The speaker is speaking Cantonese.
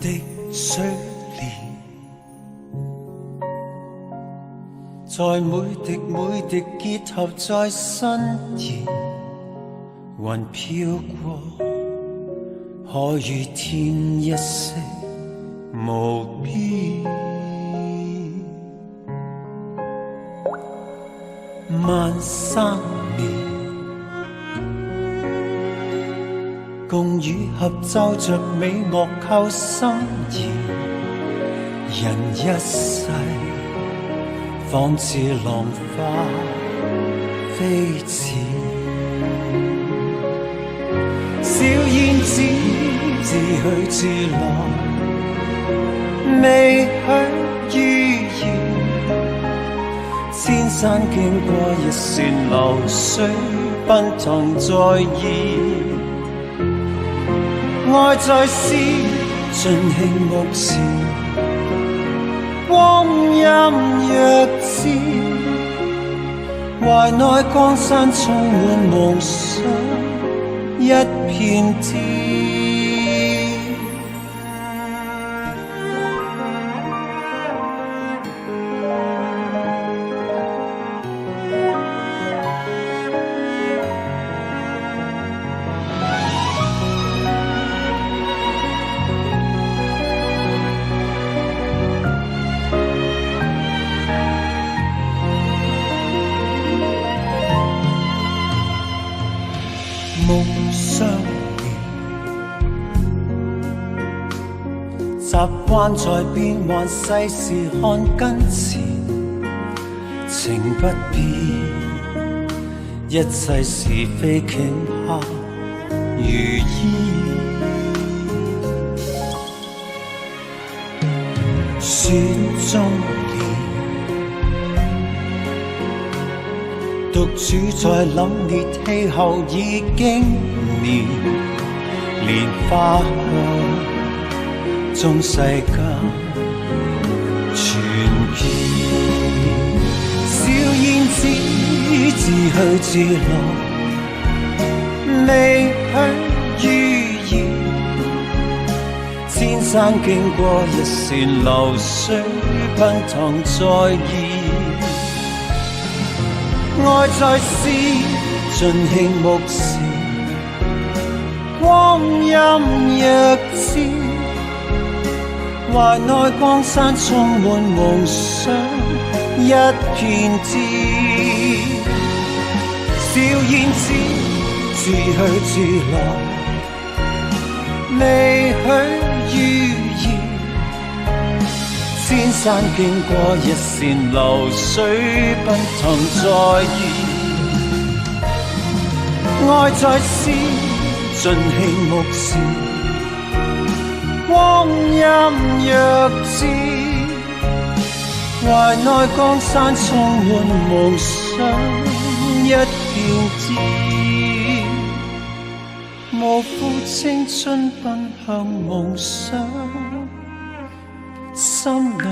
的水蓮，在每滴每滴結合在身前，雲飄過，可與天一色無邊。萬三年，共與合奏着美樂扣心弦，人一世仿似浪花飛濺，小燕子自去自來，未許預言。千山經過一船流水，奔騰在現。愛在詩，盡興目前，光陰若箭，懷內江山充滿夢想，一片天。夢相連，習慣在變幻世事看跟前，情不變，一切是非頃刻如煙。雪中獨處在凜冽氣候已經年，蓮花香中世間傳遍。小燕子自去自來，未許預言。千山經過一船流水，奔騰在現。愛在詩，盡興目前，光陰若箭，懷內江山充滿夢想，一片天。小燕子自去自來，未許預言。千山經過一線流水，奔騰在現。愛在詩，盡興目前，光陰若箭，懷內江山充滿夢想，一片天。無負青春奔向夢想，心裏